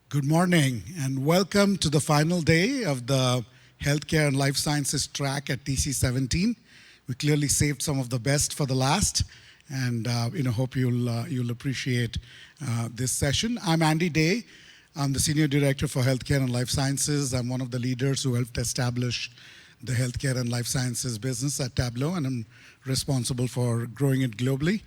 Good morning and welcome to the final day of the Healthcare and Life Sciences track at TC17. We clearly saved some of the best for the last, and hope you'll appreciate this session. I'm Andy Day. I'm the Senior Director for Healthcare and Life Sciences. I'm one of the leaders who helped establish the Healthcare and Life Sciences business at Tableau, and I'm responsible for growing it globally.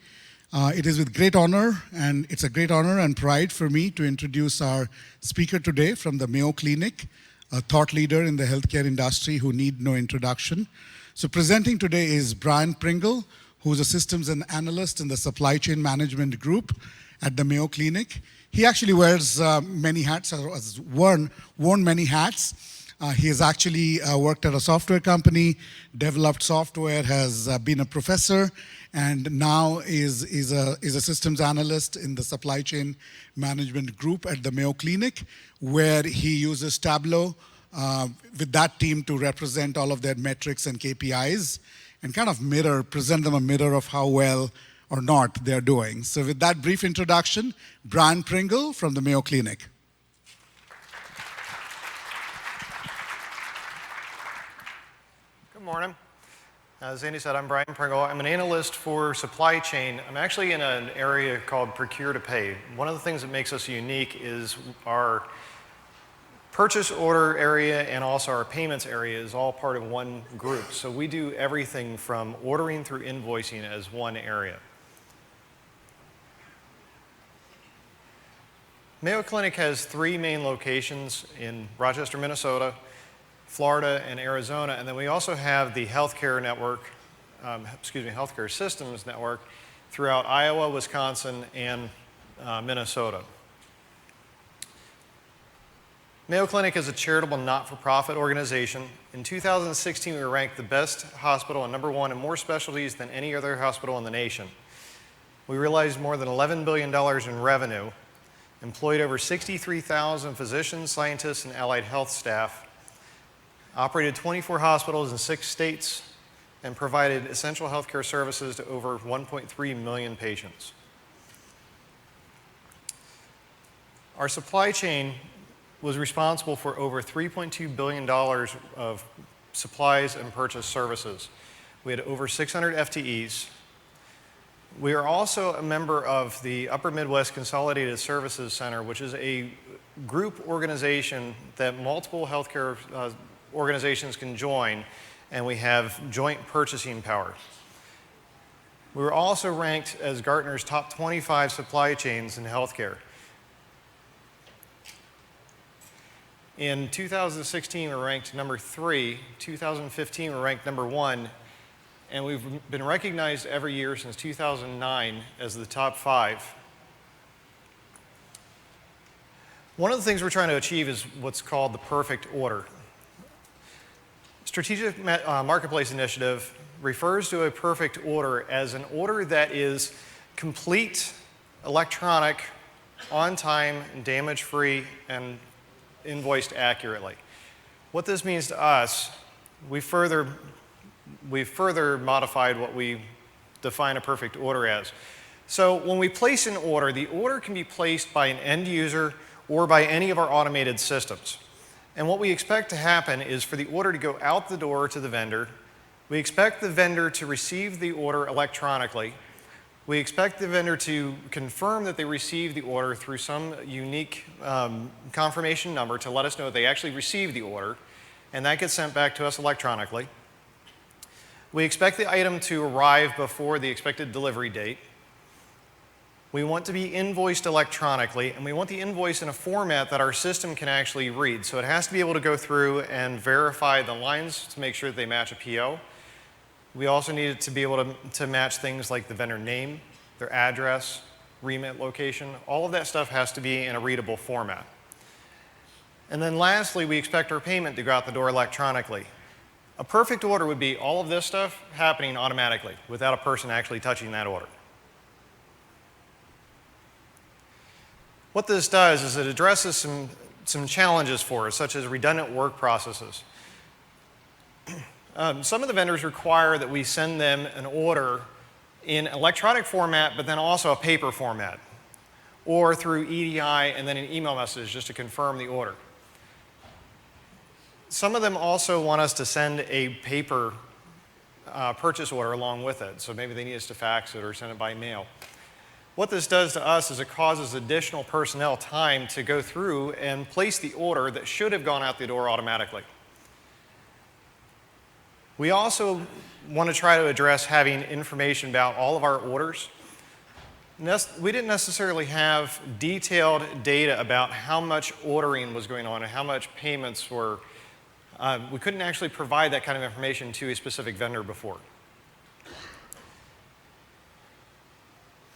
It is with great honor, and it's a great honor and pride for me to introduce our speaker today from the Mayo Clinic, a thought leader in the healthcare industry who need no introduction. So presenting today is Brian Pringle, who's a systems and analyst in the supply chain management group at the Mayo Clinic. He actually wears many hats, or has worn many hats. He has actually worked at a software company, developed software, has been a professor, and now is a systems analyst in the supply chain management group at the Mayo Clinic, where he uses Tableau with that team to represent all of their metrics and KPIs and kind of present them a mirror of how well or not they're doing. So with that brief introduction, Brian Pringle from the Mayo Clinic. Good morning. As Andy said, I'm Brian Pringle. I'm an analyst for supply chain. I'm actually in an area called procure to pay. One of the things that makes us unique is our purchase order area and also our payments area is all part of one group. So we do everything from ordering through invoicing as one area. Mayo Clinic has 3 main locations in Rochester, Minnesota, Florida, and Arizona, and then we also have the healthcare network, healthcare systems network throughout Iowa, Wisconsin, and Minnesota. Mayo Clinic is a charitable not-for-profit organization. In 2016, we were ranked the best hospital and #1 in more specialties than any other hospital in the nation. We realized more than $11 billion in revenue, employed over 63,000 physicians, scientists, and allied health staff, operated 24 hospitals in 6 states, and provided essential healthcare services to over 1.3 million patients. Our supply chain was responsible for over $3.2 billion of supplies and purchase services. We had over 600 FTEs. We are also a member of the Upper Midwest Consolidated Services Center, which is a group organization that multiple healthcare organizations can join, and we have joint purchasing power. We were also ranked as Gartner's top 25 supply chains in healthcare. In 2016, we were ranked #3. 2015, we were ranked #1. And we've been recognized every year since 2009 as the top 5. One of the things we're trying to achieve is what's called the perfect order. Strategic Marketplace Initiative refers to a perfect order as an order that is complete, electronic, on time, damage-free, and invoiced accurately. What this means to us, we've further modified what we define a perfect order as. So when we place an order, the order can be placed by an end user or by any of our automated systems. And what we expect to happen is for the order to go out the door to the vendor. We expect the vendor to receive the order electronically. We expect the vendor to confirm that they received the order through some unique confirmation number to let us know that they actually received the order, and that gets sent back to us electronically. We expect the item to arrive before the expected delivery date. We want to be invoiced electronically, and we want the invoice in a format that our system can actually read. So it has to be able to go through and verify the lines to make sure that they match a PO. We also need it to be able to match things like the vendor name, their address, remit location. All of that stuff has to be in a readable format. And then lastly, we expect our payment to go out the door electronically. A perfect order would be all of this stuff happening automatically without a person actually touching that order. What this does is it addresses some challenges for us, such as redundant work processes. Some of the vendors require that we send them an order in electronic format, but then also a paper format. or through EDI and then an email message just to confirm the order. Some of them also want us to send a paper purchase order along with it. So maybe they need us to fax it or send it by mail. What this does to us is it causes additional personnel time to go through and place the order that should have gone out the door automatically. We also want to try to address having information about all of our orders. We didn't necessarily have detailed data about how much ordering was going on and how much payments were. We couldn't actually provide that kind of information to a specific vendor before.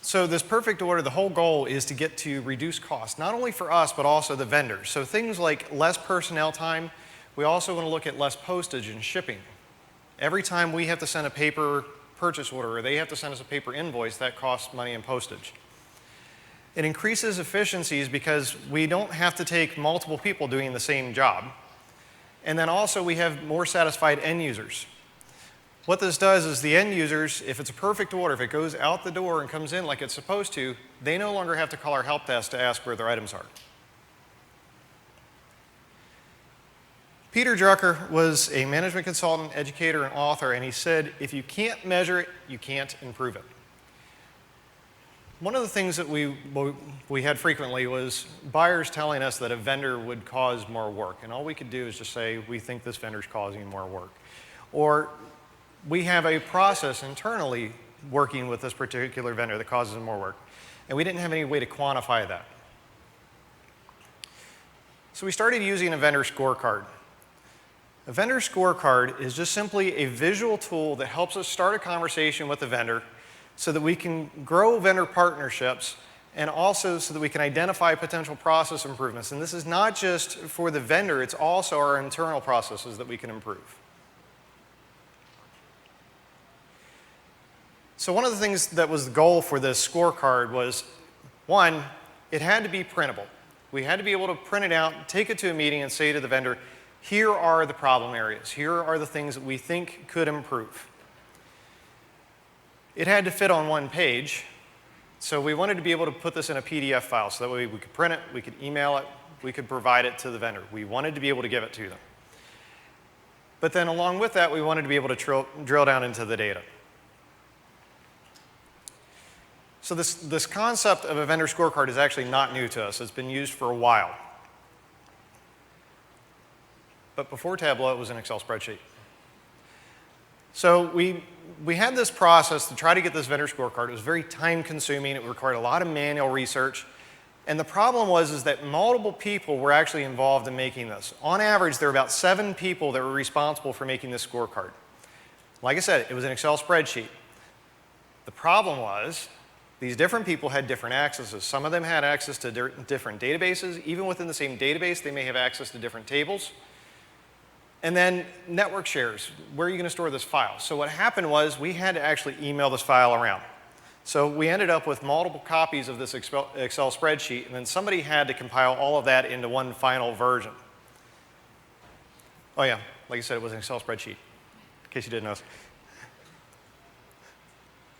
So this perfect order, the whole goal is to get to reduce costs, not only for us, but also the vendors. So things like less personnel time. We also want to look at less postage and shipping. Every time we have to send a paper purchase order or they have to send us a paper invoice, that costs money in postage. It increases efficiencies because we don't have to take multiple people doing the same job. And then also we have more satisfied end users. What this does is the end users, if it's a perfect order, if it goes out the door and comes in like it's supposed to, they no longer have to call our help desk to ask where their items are. Peter Drucker was a management consultant, educator, and author, and he said, if you can't measure it, you can't improve it. One of the things that we had frequently was buyers telling us that a vendor would cause more work, and all we could do is just say, we think this vendor's causing more work. Or we have a process internally working with this particular vendor that causes more work, and we didn't have any way to quantify that. So we started using a vendor scorecard. A vendor scorecard is just simply a visual tool that helps us start a conversation with the vendor so that we can grow vendor partnerships and also so that we can identify potential process improvements. And this is not just for the vendor, it's also our internal processes that we can improve. So one of the things that was the goal for this scorecard was, one, it had to be printable. We had to be able to print it out, take it to a meeting, and say to the vendor, here are the problem areas. Here are the things that we think could improve. It had to fit on one page, so we wanted to be able to put this in a PDF file so that way we could print it, we could email it, we could provide it to the vendor. We wanted to be able to give it to them. But then along with that, we wanted to be able to drill down into the data. So this concept of a vendor scorecard is actually not new to us. It's been used for a while. But before Tableau, it was an Excel spreadsheet. So we had this process to try to get this vendor scorecard. It was very time-consuming. It required a lot of manual research. And the problem was that multiple people were actually involved in making this. On average, there were about 7 people that were responsible for making this scorecard. Like I said, it was an Excel spreadsheet. The problem was these different people had different accesses. Some of them had access to different databases. Even within the same database, they may have access to different tables. And then network shares. Where are you going to store this file? So what happened was we had to actually email this file around. So we ended up with multiple copies of this Excel spreadsheet, and then somebody had to compile all of that into one final version. Oh yeah, like I said, it was an Excel spreadsheet, in case you didn't know.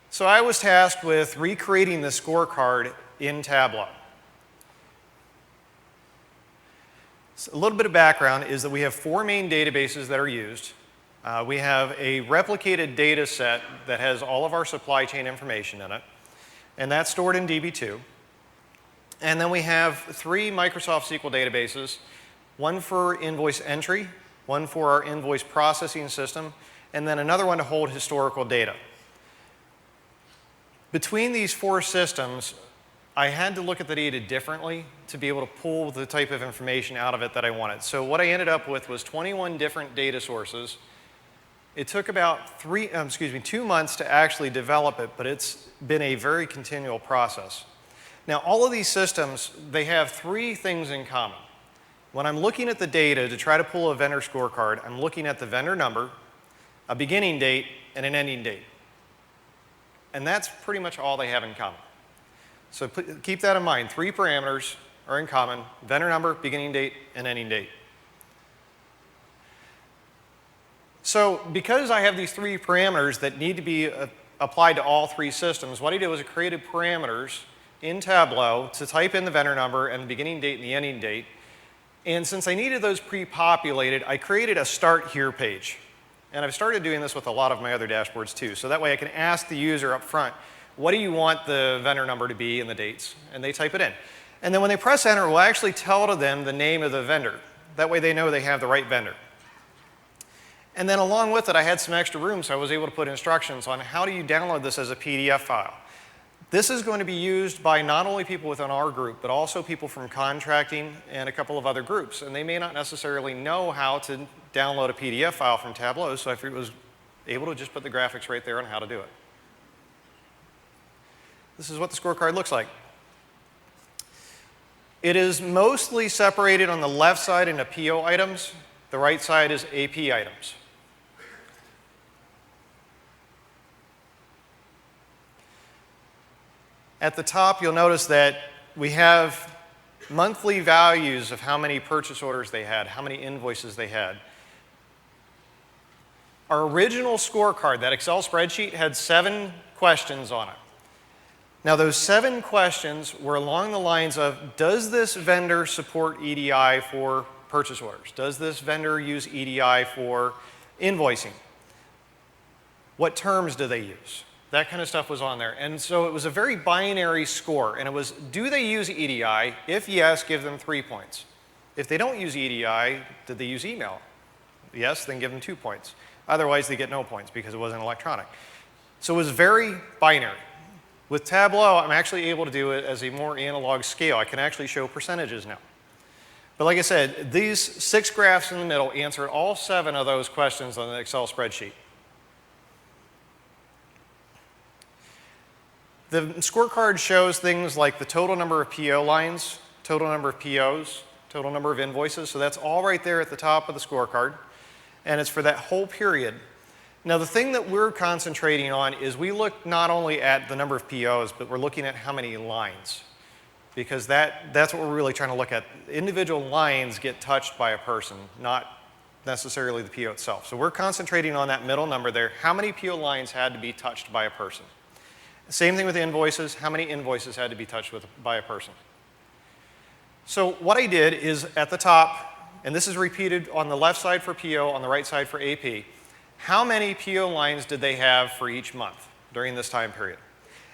So I was tasked with recreating the scorecard in Tableau. So a little bit of background is that we have 4 main databases that are used. We have a replicated data set that has all of our supply chain information in it, and that's stored in DB2. And then we have 3 Microsoft SQL databases, one for invoice entry, one for our invoice processing system, and then another one to hold historical data. Between these 4 systems, I had to look at the data differently to be able to pull the type of information out of it that I wanted. So what I ended up with was 21 different data sources. It took about 2 months to actually develop it, but it's been a very continual process. Now, all of these systems, they have 3 things in common. When I'm looking at the data to try to pull a vendor scorecard, I'm looking at the vendor number, a beginning date, and an ending date. And that's pretty much all they have in common. So keep that in mind. 3 parameters are in common: vendor number, beginning date, and ending date. So because I have these 3 parameters that need to be applied to all 3 systems, what I did was I created parameters in Tableau to type in the vendor number and the beginning date and the ending date. And since I needed those pre-populated, I created a Start Here page. And I've started doing this with a lot of my other dashboards too. So that way I can ask the user up front, what do you want the vendor number to be and the dates? And they type it in. And then when they press enter, we'll actually tell to them the name of the vendor. That way they know they have the right vendor. And then along with it, I had some extra room, so I was able to put instructions on how do you download this as a PDF file. This is going to be used by not only people within our group, but also people from contracting and a couple of other groups. And they may not necessarily know how to download a PDF file from Tableau, so I was able to just put the graphics right there on how to do it. This is what the scorecard looks like. It is mostly separated on the left side into PO items. The right side is AP items. At the top, you'll notice that we have monthly values of how many purchase orders they had, how many invoices they had. Our original scorecard, that Excel spreadsheet, had 7 questions on it. Now, those 7 questions were along the lines of, does this vendor support EDI for purchase orders? Does this vendor use EDI for invoicing? What terms do they use? That kind of stuff was on there. And so it was a very binary score. And it was, do they use EDI? If yes, give them 3 points. If they don't use EDI, did they use email? Yes, then give them 2 points. Otherwise, they get no points because it wasn't electronic. So it was very binary. With Tableau, I'm actually able to do it as a more analog scale. I can actually show percentages now. But like I said, these 6 graphs in the middle answer all 7 of those questions on the Excel spreadsheet. The scorecard shows things like the total number of PO lines, total number of POs, total number of invoices. So that's all right there at the top of the scorecard. And it's for that whole period. Now, the thing that we're concentrating on is we look not only at the number of POs, but we're looking at how many lines. Because that's what we're really trying to look at. Individual lines get touched by a person, not necessarily the PO itself. So we're concentrating on that middle number there. How many PO lines had to be touched by a person? Same thing with invoices. How many invoices had to be touched by a person? So what I did is at the top, and this is repeated on the left side for PO, on the right side for AP, how many PO lines did they have for each month during this time period?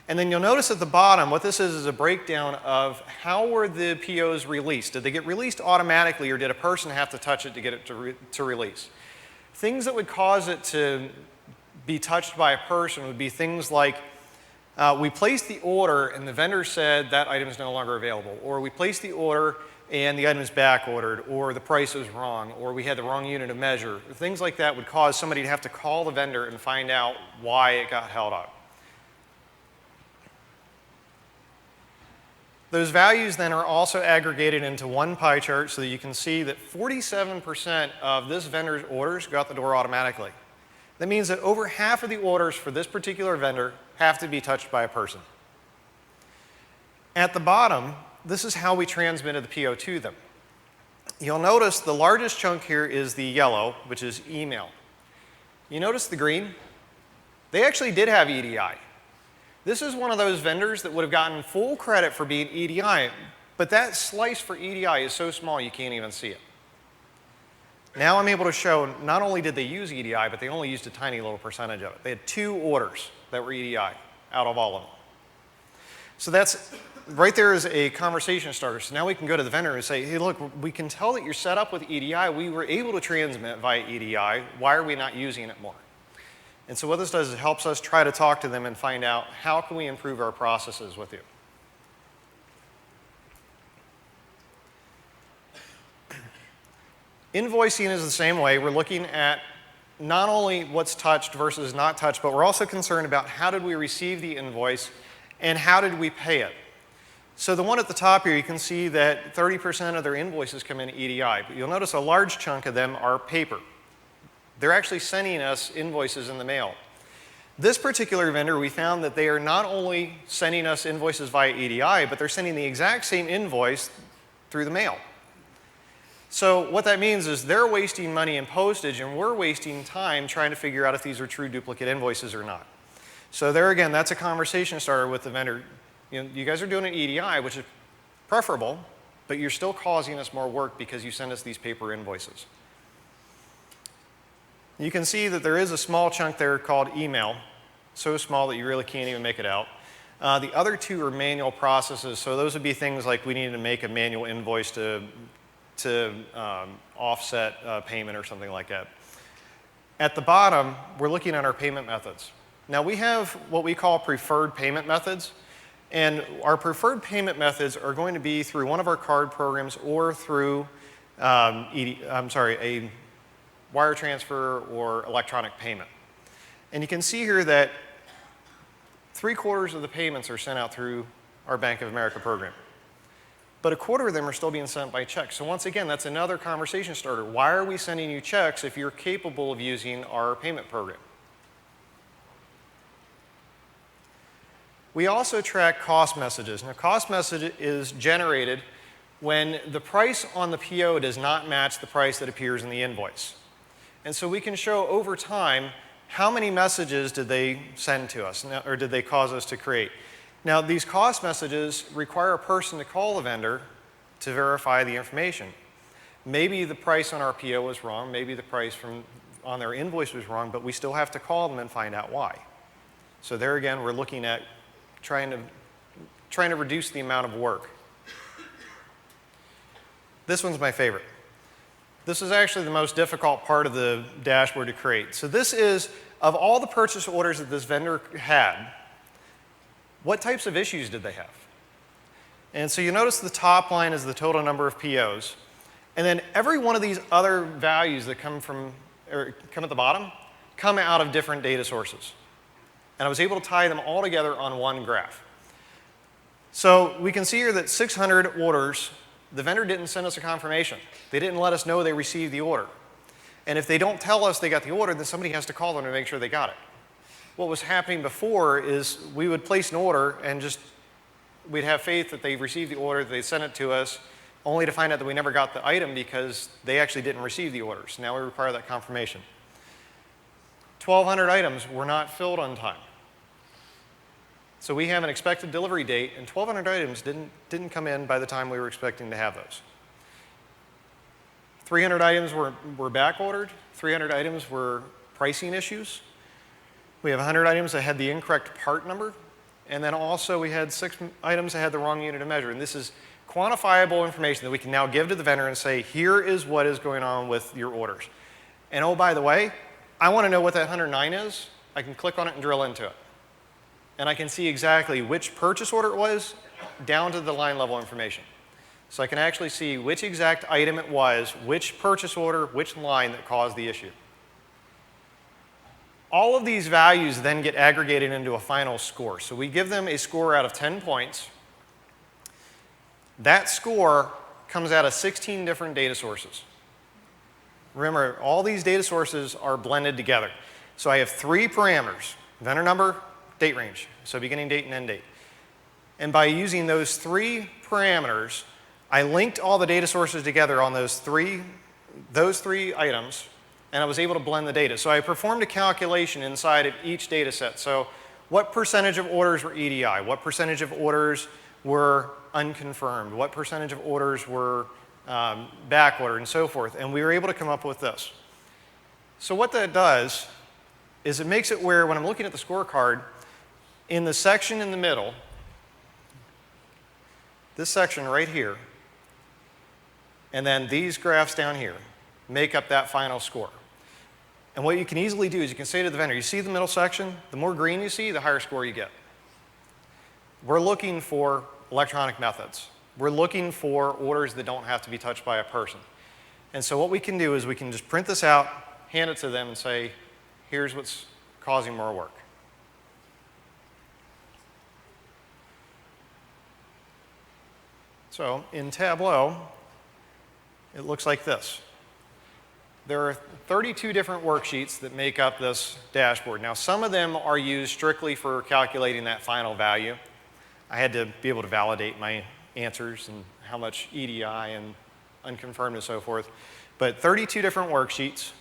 And then you'll notice at the bottom, what this is a breakdown of how were the POs released. Did they get released automatically, or did a person have to touch it to get it to release? Things that would cause it to be touched by a person would be things like we placed the order and the vendor said that item is no longer available, or we placed the order and the item is back ordered, or the price was wrong, or we had the wrong unit of measure. Things like that would cause somebody to have to call the vendor and find out why it got held up. Those values then are also aggregated into one pie chart so that you can see that 47% of this vendor's orders go out the door automatically. That means that over half of the orders for this particular vendor have to be touched by a person. At the bottom, this is how we transmitted the PO to them. You'll notice the largest chunk here is the yellow, which is email. You notice the green? They actually did have EDI. This is one of those vendors that would have gotten full credit for being EDI, but that slice for EDI is so small you can't even see it. Now I'm able to show not only did they use EDI, but they only used a tiny little percentage of it. They had 2 orders that were EDI out of all of them. So that's right there is a conversation starter. So now we can go to the vendor and say, hey, look, we can tell that you're set up with EDI. We were able to transmit via EDI. Why are we not using it more? And so what this does is it helps us try to talk to them and find out how can we improve our processes with you. Invoicing is the same way. We're looking at not only what's touched versus not touched, but we're also concerned about how did we receive the invoice and how did we pay it. So the one at the top here, you can see that 30% of their invoices come in EDI, but you'll notice a large chunk of them are paper. They're actually sending us invoices in the mail. This particular vendor, we found that they are not only sending us invoices via EDI, but they're sending the exact same invoice through the mail. So what that means is they're wasting money in postage and we're wasting time trying to figure out if these are true duplicate invoices or not. So there again, that's a conversation starter with the vendor. You guys are doing an EDI, which is preferable, but you're still causing us more work because you send us these paper invoices. You can see that there is a small chunk there called email, so small that you really can't even make it out. The other two are manual processes, so those would be things like we needed to make a manual invoice to offset payment or something like that. At the bottom, we're looking at our payment methods. Now, we have what we call preferred payment methods, and our preferred payment methods are going to be through one of our card programs or through a wire transfer or electronic payment. And you can see here that 3/4 of the payments are sent out through our Bank of America program. But 1/4 of them are still being sent by check. So once again, that's another conversation starter. Why are we sending you checks if you're capable of using our payment program? We also track cost messages. Now, cost message is generated when the price on the PO does not match the price that appears in the invoice. And so we can show over time how many messages did they send to us, or did they cause us to create. Now, these cost messages require a person to call the vendor to verify the information. Maybe the price on our PO was wrong, maybe the price on their invoice was wrong, but we still have to call them and find out why. So there again, we're looking at trying to reduce the amount of work. This one's my favorite. This is actually the most difficult part of the dashboard to create. So this is, of all the purchase orders that this vendor had, what types of issues did they have? And so you notice the top line is the total number of POs. And then every one of these other values that come at the bottom come out of different data sources. And I was able to tie them all together on one graph. So we can see here that 600 orders, the vendor didn't send us a confirmation. They didn't let us know they received the order. And if they don't tell us they got the order, then somebody has to call them to make sure they got it. What was happening before is we would place an order and we'd have faith that they received the order, they sent it to us, only to find out that we never got the item because they actually didn't receive the orders. Now we require that confirmation. 1,200 items were not filled on time. So we have an expected delivery date, and 1,200 items didn't come in by the time we were expecting to have those. 300 items were back ordered. 300 items were pricing issues. We have 100 items that had the incorrect part number. And then also we had 6 items that had the wrong unit of measure. And this is quantifiable information that we can now give to the vendor and say, here is what is going on with your orders. And oh, by the way, I want to know what that 109 is. I can click on it and drill into it. And I can see exactly which purchase order it was down to the line level information. So I can actually see which exact item it was, which purchase order, which line that caused the issue. All of these values then get aggregated into a final score. So we give them a score out of 10 points. That score comes out of 16 different data sources. Remember, all these data sources are blended together. So I have 3 parameters: vendor number, date range, so beginning date and end date. And by using those 3 parameters, I linked all the data sources together on those three items, and I was able to blend the data. So I performed a calculation inside of each data set. So what percentage of orders were EDI? What percentage of orders were unconfirmed? What percentage of orders were back ordered, and so forth? And we were able to come up with this. So what that does is it makes it where when I'm looking at the scorecard, in the section in the middle, this section right here, and then these graphs down here make up that final score. And what you can easily do is you can say to the vendor, you see the middle section? The more green you see, the higher score you get. We're looking for electronic methods. We're looking for orders that don't have to be touched by a person. And so what we can do is we can just print this out, hand it to them, and say, here's what's causing more work. So in Tableau, it looks like this. There are 32 different worksheets that make up this dashboard. Now, some of them are used strictly for calculating that final value. I had to be able to validate my answers and how much EDI and unconfirmed and so forth. But 32 different worksheets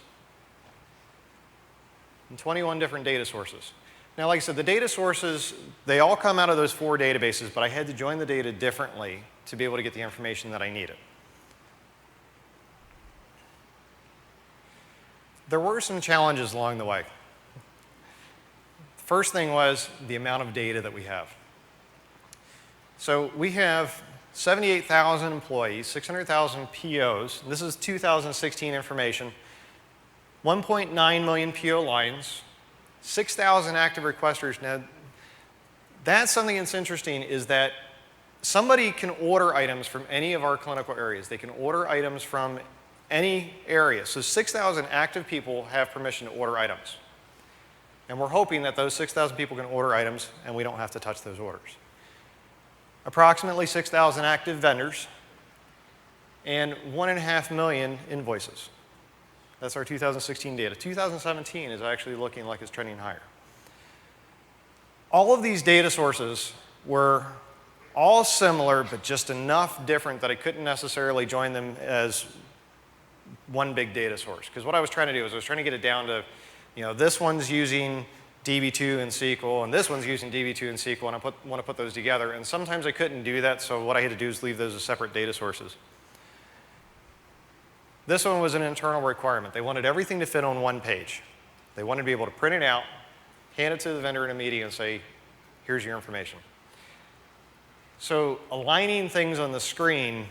and 21 different data sources. Now, like I said, the data sources, they all come out of those 4 databases, but I had to join the data differently to be able to get the information that I needed. There were some challenges along the way. The first thing was the amount of data that we have. So we have 78,000 employees, 600,000 POs. This is 2016 information. 1.9 million PO lines, 6,000 active requesters. Now, that's something that's interesting is that somebody can order items from any of our clinical areas. They can order items from any area. So 6,000 active people have permission to order items. And we're hoping that those 6,000 people can order items and we don't have to touch those orders. Approximately 6,000 active vendors and 1.5 million invoices. That's our 2016 data. 2017 is actually looking like it's trending higher. All of these data sources were all similar, but just enough different that I couldn't necessarily join them as one big data source. Because what I was trying to do is I was trying to get it down to, this one's using DB2 and SQL, and this one's using DB2 and SQL, and I want to put those together. And sometimes I couldn't do that, so what I had to do is leave those as separate data sources. This one was an internal requirement. They wanted everything to fit on one page. They wanted to be able to print it out, hand it to the vendor in a meeting, and say, here's your information. So aligning things on the screen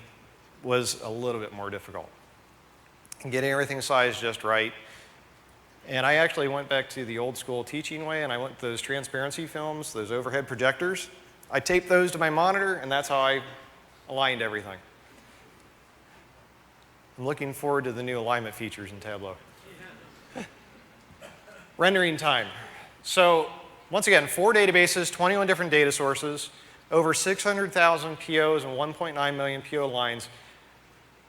was a little bit more difficult. Getting everything sized just right. And I actually went back to the old school teaching way, and I went to those transparency films, those overhead projectors. I taped those to my monitor, and that's how I aligned everything. I'm looking forward to the new alignment features in Tableau. Rendering time. So once again, 4 databases, 21 different data sources, over 600,000 POs and 1.9 million PO lines.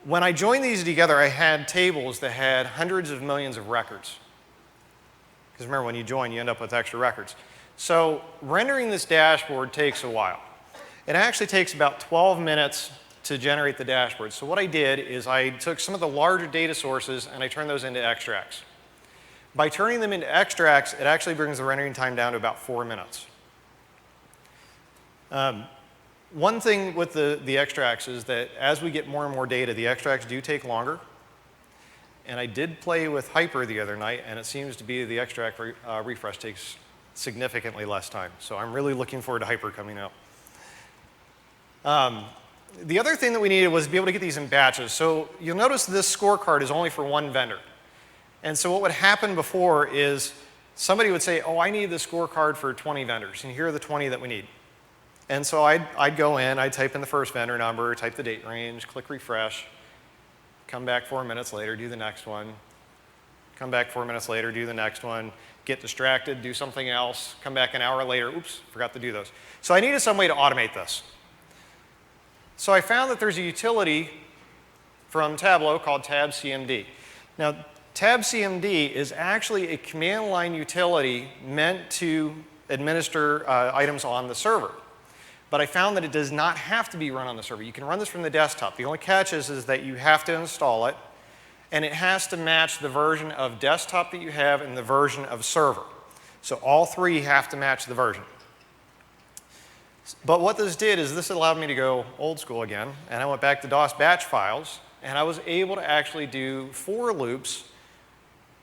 When I joined these together, I had tables that had hundreds of millions of records. Because remember, when you join, you end up with extra records. So rendering this dashboard takes a while. It actually takes about 12 minutes to generate the dashboard. So what I did is I took some of the larger data sources and I turned those into extracts. By turning them into extracts, it actually brings the rendering time down to about 4 minutes. One thing with the extracts is that as we get more and more data, the extracts do take longer. And I did play with Hyper the other night, and it seems to be the extract refresh takes significantly less time. So I'm really looking forward to Hyper coming out. The other thing that we needed was to be able to get these in batches. So you'll notice this scorecard is only for one vendor. And so what would happen before is somebody would say, oh, I need the scorecard for 20 vendors, and here are the 20 that we need. And so I'd go in, I'd type in the first vendor number, type the date range, click refresh, come back 4 minutes later, do the next one, come back 4 minutes later, do the next one, get distracted, do something else, come back an hour later, oops, forgot to do those. So I needed some way to automate this. So I found that there's a utility from Tableau called TabCmd. Now, TabCmd is actually a command line utility meant to administer items on the server. But I found that it does not have to be run on the server. You can run this from the desktop. The only catch is that you have to install it, and it has to match the version of desktop that you have and the version of server. So all 3 have to match the version. But what this did is this allowed me to go old school again, and I went back to DOS batch files, and I was able to actually do for loops,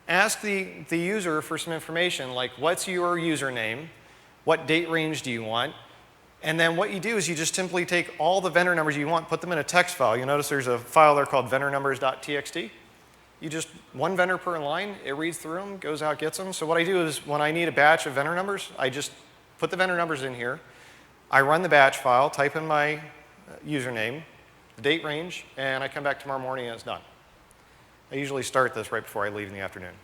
ask the user for some information like what's your username, what date range do you want, and then what you do is you just simply take all the vendor numbers you want, put them in a text file. You'll notice there's a file there called vendornumbers.txt. You just, one vendor per line, it reads through them, goes out, gets them. So what I do is when I need a batch of vendor numbers, I just put the vendor numbers in here. I run the batch file, type in my username, the date range, and I come back tomorrow morning and it's done. I usually start this right before I leave in the afternoon.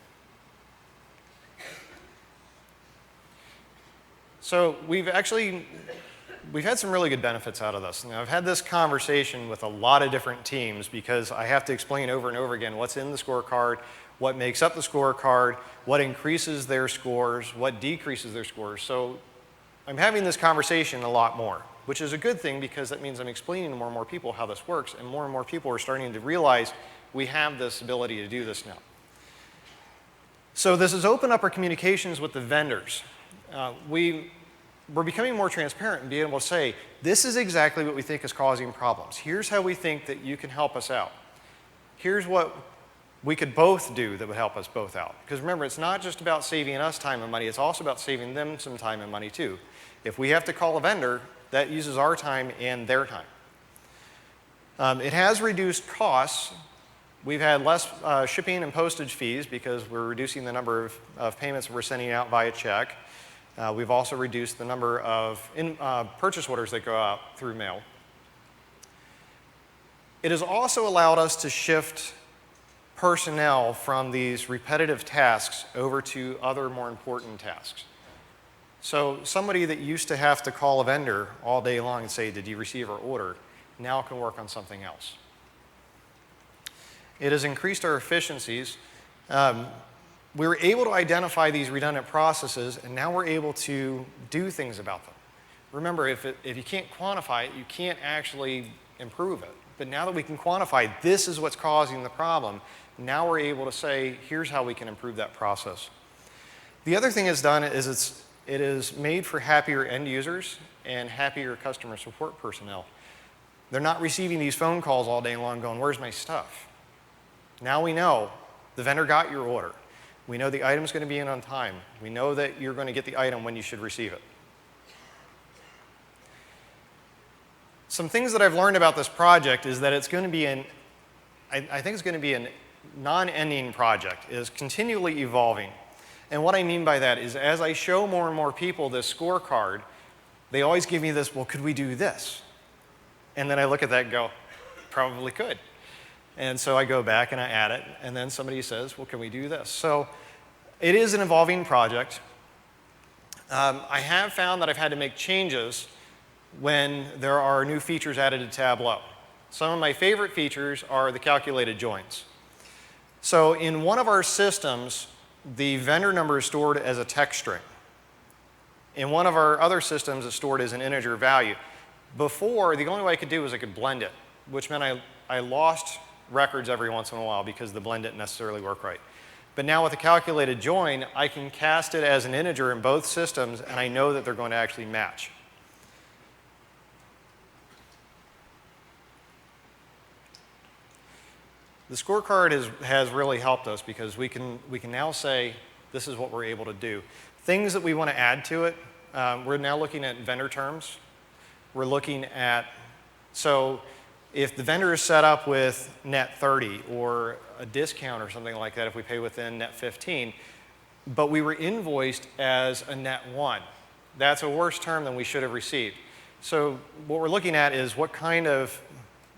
So we've had some really good benefits out of this. Now, I've had this conversation with a lot of different teams because I have to explain over and over again what's in the scorecard, what makes up the scorecard, what increases their scores, what decreases their scores. So I'm having this conversation a lot more, which is a good thing because that means I'm explaining to more and more people how this works, and more people are starting to realize we have this ability to do this now. So this has opened up our communications with the vendors. we're becoming more transparent and being able to say, this is exactly what we think is causing problems. Here's how we think that you can help us out. Here's what we could both do that would help us both out. Because remember, it's not just about saving us time and money, it's also about saving them some time and money too. If we have to call a vendor, that uses our time and their time. It has reduced costs. We've had less shipping and postage fees because we're reducing the number of payments we're sending out via check. We've also reduced the number of purchase orders that go out through mail. It has also allowed us to shift personnel from these repetitive tasks over to other more important tasks. So somebody that used to have to call a vendor all day long and say, did you receive our order, now can work on something else. It has increased our efficiencies. We were able to identify these redundant processes, and now we're able to do things about them. Remember, if you can't quantify it, you can't actually improve it. But now that we can quantify this is what's causing the problem, now we're able to say, here's how we can improve that process. The other thing it's done is it is made for happier end users and happier customer support personnel. They're not receiving these phone calls all day long going, where's my stuff? Now we know the vendor got your order. We know the item's going to be in on time. We know that you're going to get the item when you should receive it. Some things that I've learned about this project is that it's going to be I think it's going to be a non-ending project. It is continually evolving. And what I mean by that is as I show more and more people this scorecard, they always give me this, well, could we do this? And then I look at that and go, probably could. And so I go back and I add it, and then somebody says, well, can we do this? So it is an evolving project. I have found that I've had to make changes when there are new features added to Tableau. Some of my favorite features are the calculated joins. So in one of our systems, the vendor number is stored as a text string. In one of our other systems, it's stored as an integer value. Before, the only way I could do was I could blend it, which meant I lost records every once in a while because the blend didn't necessarily work right. But now with a calculated join, I can cast it as an integer in both systems, and I know that they're going to actually match. The scorecard has really helped us because we can now say this is what we're able to do. Things that we want to add to it, we're now looking at vendor terms. We're looking at, so if the vendor is set up with net 30 or a discount or something like that if we pay within net 15, but we were invoiced as a net 1, that's a worse term than we should have received. So what we're looking at is what kind of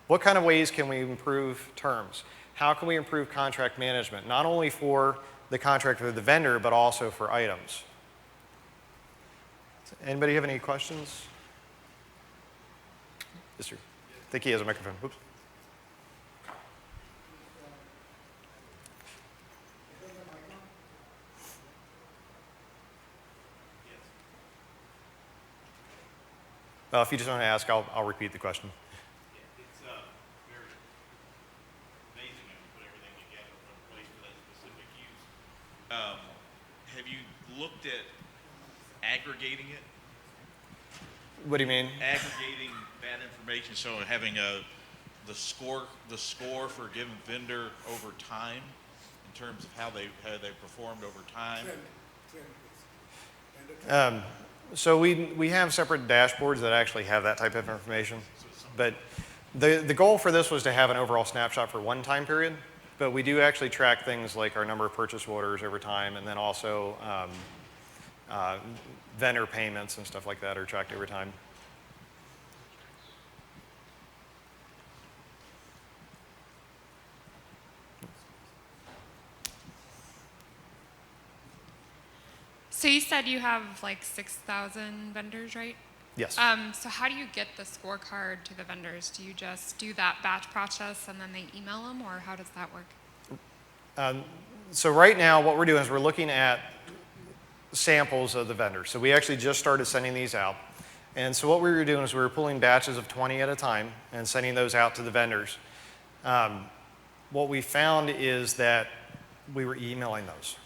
ways can we improve terms? How can we improve contract management, not only for the contract with the vendor, but also for items? Anybody have any questions? Yes, sir. I think he has a microphone. Oops. Well, if you just want to ask, I'll repeat the question. It's very amazing when you put everything together from a place for that specific use. Have you looked at aggregating it? What do you mean? Aggregating that information, so having the score for a given vendor over time, in terms of how they performed over time. So we have separate dashboards that actually have that type of information. But the goal for this was to have an overall snapshot for one time period. But we do actually track things like our number of purchase orders over time, and then also vendor payments and stuff like that are tracked over time. So you said you have like 6,000 vendors, right? Yes. So how do you get the scorecard to the vendors? Do you just do that batch process and then they email them, or how does that work? So right now what we're doing is we're looking at samples of the vendors. So we actually just started sending these out. And so what we were doing is we were pulling batches of 20 at a time and sending those out to the vendors. What we found is that we were emailing those.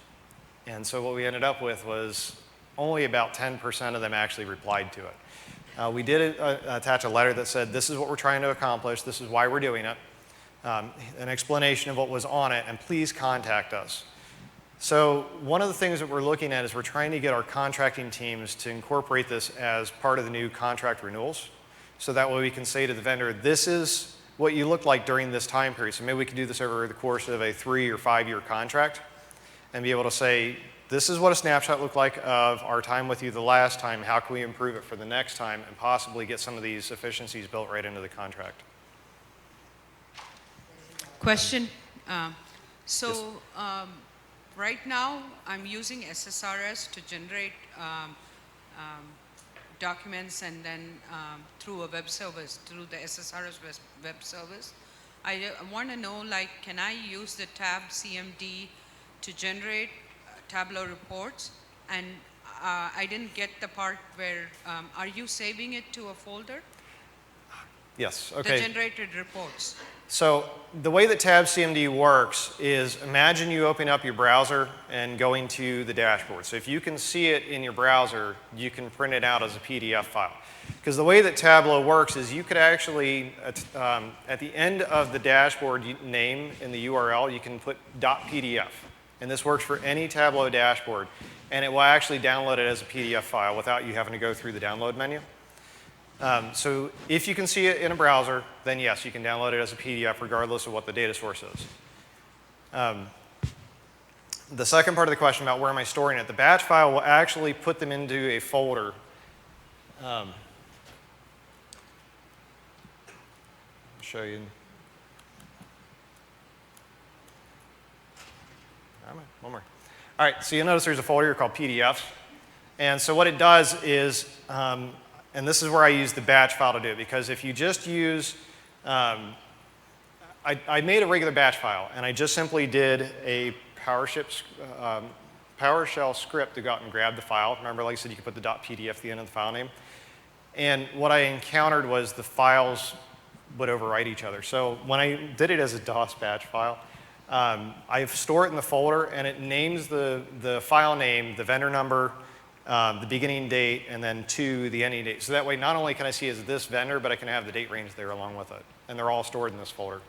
And so what we ended up with was only about 10% of them actually replied to it. We did attach a letter that said, this is what we're trying to accomplish, this is why we're doing it, an explanation of what was on it, and please contact us. So one of the things that we're looking at is we're trying to get our contracting teams to incorporate this as part of the new contract renewals. So that way we can say to the vendor, this is what you look like during this time period. So maybe we can do this over the course of a 3 or 5 year contract and be able to say, this is what a snapshot looked like of our time with you the last time. How can we improve it for the next time and possibly get some of these efficiencies built right into the contract? Question. Right now, I'm using SSRS to generate documents, and then through a web service, through the SSRS web service. I want to know, like, can I use the TabCmd to generate Tableau reports? And I didn't get the part where, are you saving it to a folder? Yes, okay. The generated reports. So the way that TabCmd works is, imagine you open up your browser and going to the dashboard. So if you can see it in your browser, you can print it out as a PDF file. Because the way that Tableau works is you could actually, at the end of the dashboard name in the URL, you can put .pdf. And this works for any Tableau dashboard. And it will actually download it as a PDF file without you having to go through the download menu. So if you can see it in a browser, then yes, you can download it as a PDF regardless of what the data source is. The second part of the question about where am I storing it, the batch file will actually put them into a folder. I'll show you. One more. All right, so you'll notice there's a folder called PDFs. And so what it does is, and this is where I use the batch file to do it, because if you just use, I made a regular batch file, and I just simply did a PowerShell script to go out and grab the file. Remember, like I said, you could put the .pdf at the end of the file name. And what I encountered was the files would overwrite each other. So when I did it as a DOS batch file, I store it in the folder, and it names the file name, the vendor number, the beginning date, and then to the ending date. So that way, not only can I see as this vendor, but I can have the date range there along with it. And they're all stored in this folder.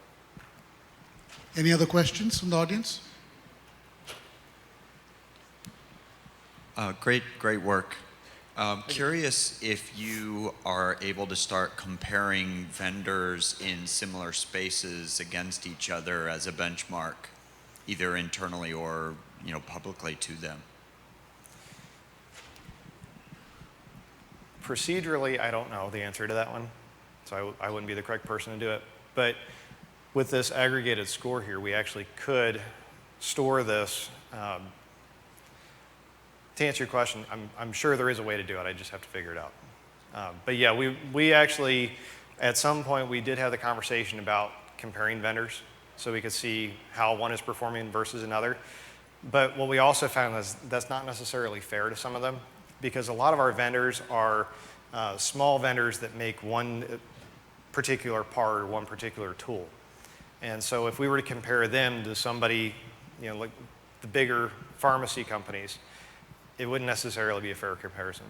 Any other questions from the audience? Great work. Curious if you are able to start comparing vendors in similar spaces against each other as a benchmark, either internally or publicly to them. Procedurally, I don't know the answer to that one, so I wouldn't be the correct person to do it. But with this aggregated score here, we actually could store this. To answer your question, I'm sure there is a way to do it. I just have to figure it out. But yeah, we actually, at some point, we did have the conversation about comparing vendors so we could see how one is performing versus another. But what we also found is that's not necessarily fair to some of them, because a lot of our vendors are small vendors that make one particular part or one particular tool. And so if we were to compare them to somebody, like the bigger pharmacy companies, it wouldn't necessarily be a fair comparison.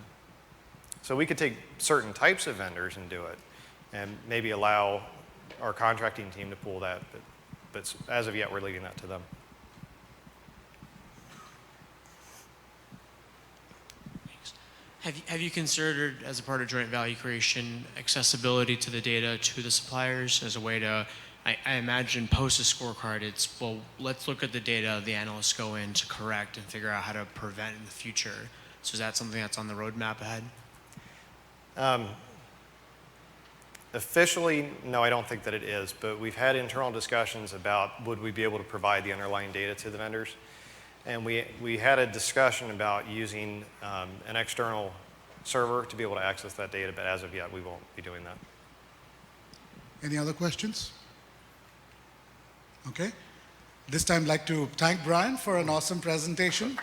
So we could take certain types of vendors and do it, and maybe allow our contracting team to pull that, but as of yet, we're leaving that to them. Have you considered, as a part of joint value creation, accessibility to the data to the suppliers as a way to, I imagine post a scorecard, it's, well, let's look at the data the analysts go in to correct and figure out how to prevent in the future. So is that something that's on the roadmap ahead? Officially, no, I don't think that it is, but we've had internal discussions about would we be able to provide the underlying data to the vendors. And we had a discussion about using an external server to be able to access that data, but as of yet, we won't be doing that. Any other questions? Okay. This time, I'd like to thank Brian for an awesome presentation.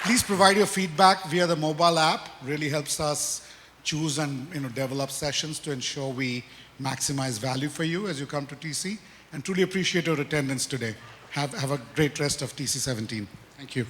Please provide your feedback via the mobile app. Really helps us choose and develop sessions to ensure we maximize value for you as you come to TC. And truly appreciate your attendance today. have a great rest of TC17. Thank you.